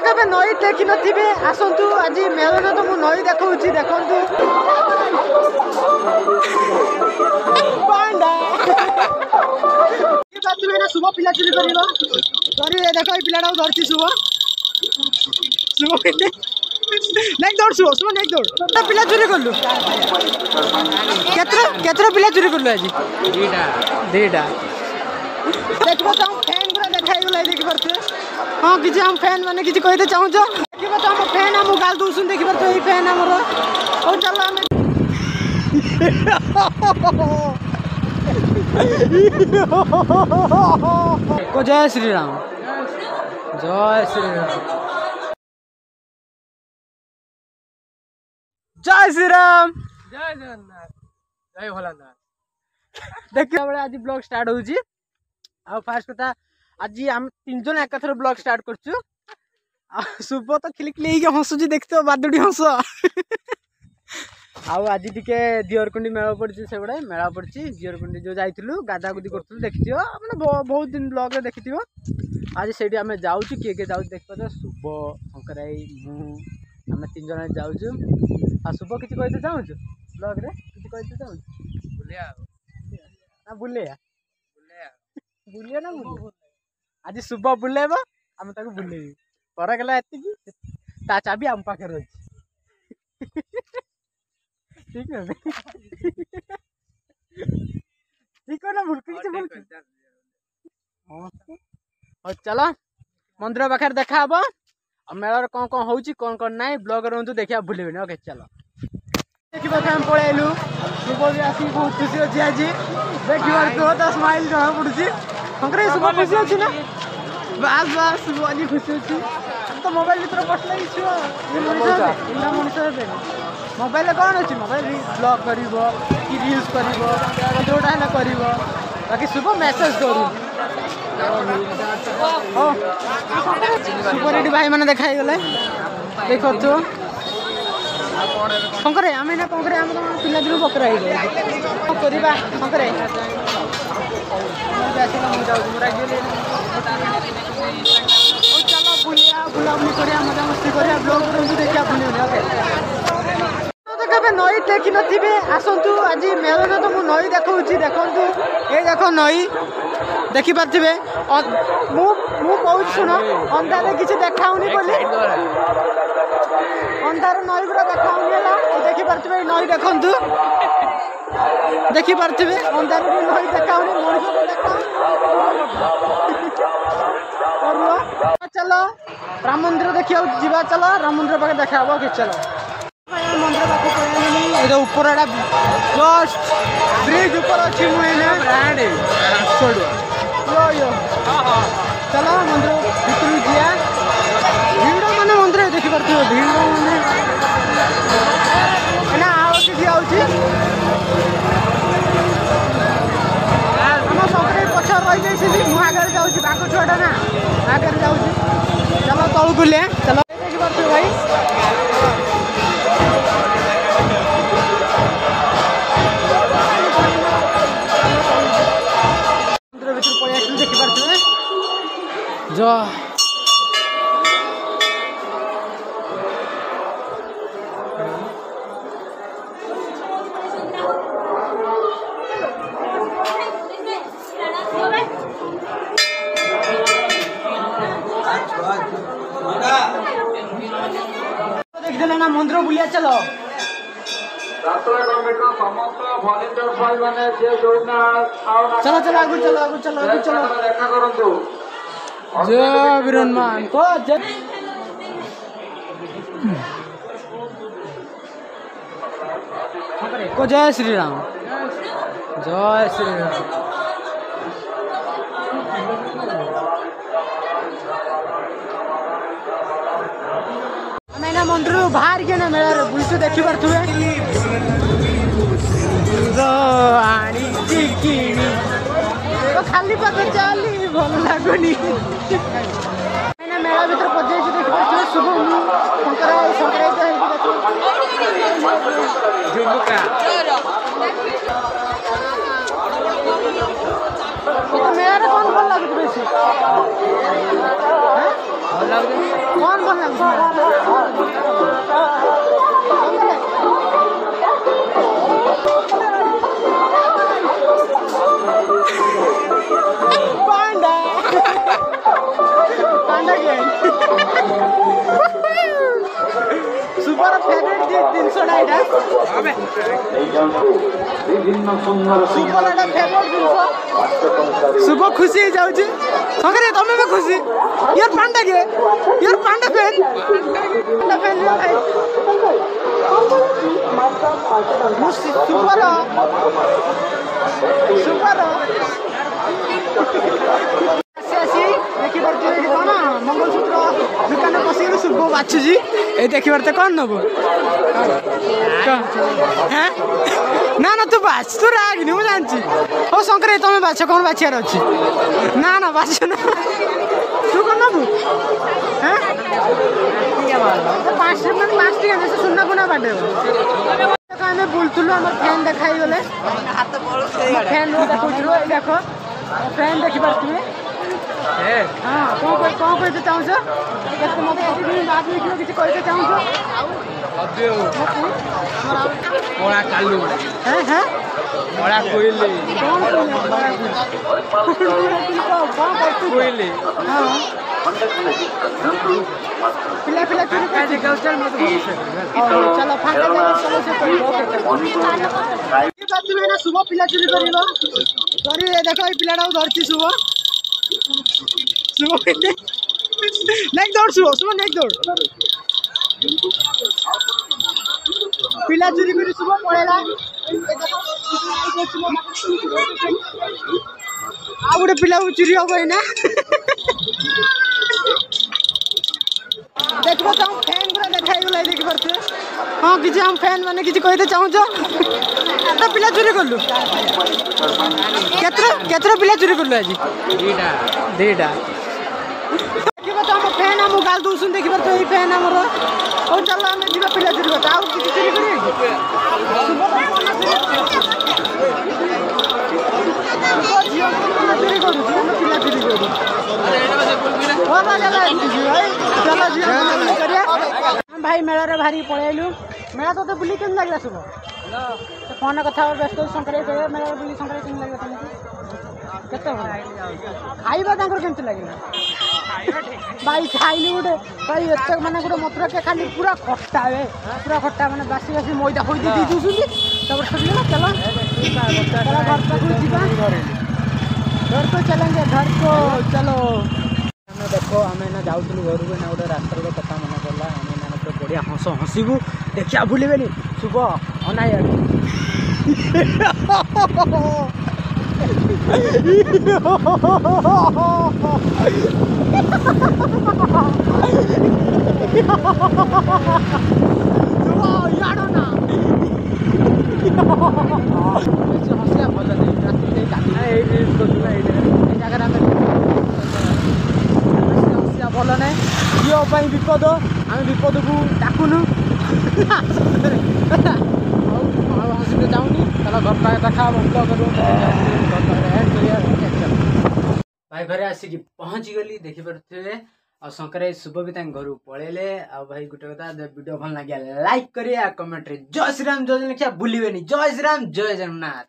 केबे नई देखि नथिबे आसंतु आज मेलन तो मु नई देखौछि देखंतु पांडा की बात में शुभ पिला चुरी करिवो सरी देखो ई पिलाडा धरछि शुभ नेक दौड़ शुभ नेक दौड़ त पिला चुरी करलु केतरा पिला चुरी करलु आज दीटा देखबो त फैन पूरा देखाइ गलै देखि परते हां कि हम फैन माने किछि कहते चाहू छ देखबो त हम फैन हम गाल दोसुन देखि परते ई फैन हमर ओ चल हम को जय श्री राम जय श्री राम जय श्री राम जय जगन्नाथ जय भोलानाथ देखियो बळे आज ब्लॉग स्टार्ट होउची आ फास्ट कथा आज हम तीन जन एकाथर ब्लॉग स्टार्ट करछु आ शुभ तो खिलखिली के हंसुची देखतो बादुडी हंस आउ आज टिके दियरकुंडी मेला पड़छि से बडे मेला पड़छि दियरकुंडी जो जाइथिलु गादा गुदी करथु देखिथियो माने बहुत दिन ब्लॉग रे देखिथियो आज सेठी हमें जाउछु के जाउ देखतो तो शुभ शंकराई मु हमें तीन जन जाउछु आ शुभ किछि कहते चाहूछु ब्लॉग रे किछि कहते चाहूछु बुलिया ना बुलिया बुलिया ना बुलिया आज शुभ बुलेबो हम ताको बुलेबी पर गेला एति ता चाबी हम पाखे रहछि ठीक है ठीक है ना भूल किछि भूल हां चलो मंदिर पाखे देखा हबो आ मेला कौन होउची कौन नहीं ब्लॉग रहतु देखिया भूलेबे ओके चलो देखिबा हम पळेलु शुभ भी आसी बहुत खुशी अछि आज देखिबार तो स्माइल जहा पड़ुची शंकरे शुभ खुशी अछि ना बस बस शुभ आज खुशी अछि तो मोबाइल भीतर पटले छु इना मनुष्य दे मोबाइल कौन अछि मोबाइल ब्लॉग करिवो कि रील्स करिवो जोडा है करिवो बाकी शुभ मैसेज करू ओ सुपर रेडी भाई माने देखाई गले देखो तो शंकरे आमे ना कोकरे हम पिला दिनु बकरा ही गए करिबा शंकरे चलो बुलिया बुलाबुली करिया मजा मस्ती करिया ब्लॉग करु देखिया बुलियो ओके केबे नई देखि नथिबे आसंतु आज मेलन तो मु नई देखौछि देखंतु ए देखो नई देखि पाथिबे मु कहू सुनो अंधारे किछि देखाउनी बोली अंधार नई गुरा देखाउनी हला देखि पाथिबे नई देखंतु देखि पाथिबे अंधार नई देखाउनी मनुष्य देखाउनी चलो राम मंदिर देखियो जीवा चलो राम मंदिर पाके देखाबो कि चलो मंदिर पाके पळेनी ए ऊपर एडा जस्ट ब्रिज ऊपर अछि मुएने ब्रांड छोड़ो यो हां चलो मंदिर भीतर जिया भीड़ माने मंदिर देखि परथि भीड़ माने एना आउची जी आउची हम सकरे पछर रहि जाई छी मु आगर जाउची बाको छोडा ना आगर जाउची चलो तळ गुले चलो देखि परथि भाई जो देख देना ना मंदिर बुलिया चलो चलो चलो आगु चलो देखा करंतु जय वीरमान को जय श्री राम जय श्री राम मैंने मंदिर बाहर के ना मेरा बुलते देखी पार्थुए खाली पाते चली भल लगुनि मेला भीतर पजाई देखी पार्थुए शुभ मेला कौन भल लगे बेसी कौन भल पांडा पांडा सुपर फेवरेट जिनसटा एटा सुपर एटा फेवरेट जिनस शुभ खुशी जाउची संगे तमे भी खुशी यार पांडा के यार पांडा फैन भाई सुपर सुपर देखी पारे कौन मंगलसूत्र दुकान बस शुभ बाछुची ये देखी पारे कौन नब ना ना तू बाछ तू रागनी मुझे जानची हो शंकर तुम बाछ कौन बाछार अच्छी ना ना बाछ ना तू कौन नबू पाँच सुना पुना बाटे आम बुलूल आम फैन देखाई गले फैन देखु देख फैन देखी पारे हाँ कौन कहते चाहूस मत किसी कहते चाहूस पिला पिला चलो शुभ पिला चोरी कर देख पिलाटा धरती शुभ शुभ नेक दौड़ शुभ शुभ नेक दौड़ पिला चोरी कर शुभ पड़ेगा आ गोटे पिला चोरी हम ना देखो चाहूँ फैन पूरा देखा देखी पारे हाँ किसी हम फैन मैंने किसी कहते चाहूच तो पिला चोरी कलु केतर पिला चोरी कलु आज दीटा देखो तो हम फैन आम गाल दौन देखी पारे ये फैन आमर और चलो आम जी पिला चोरी करते आउ किसी चोरी कर पिला चोरी भाई मेला रे भारी पलैलु मेला तो बुली केम लगे शुभ फोन कथा व्यस्त शंकर मेला बुली शंकर केम लगे तुमको खाइबा केमती लगे भाई खाइली गोटे भाई एत मैंने गोटे मथुरा के खाली पूरा खट्टा है पूरा खट्टा मैंने बासी बासी मैदा खोदी दी दूसरी चलो घर पाक घर को चलेंगे घर को चलो देखो आम ना जाऊँ घर को ना गोटे रास्तार कथा मन पड़ा आम ना बढ़िया हस हसबू देखा भूलिए शुभ अनाई हसिया भल नहीं जगह भल ना झील विपद आम विपद को डाकुनु हसी जाऊनी चलो घर पाए देखा भाई घरे आसिक पहुँची गली देखी पारे आ शंकर शुभ भी घर पलैले आ भाई गोटे कथा वीडियो भल लगे लाइक करिए कमेंट रे जय श्री राम जय लिखा भूलिए जय श्री राम जय जगन्नाथ।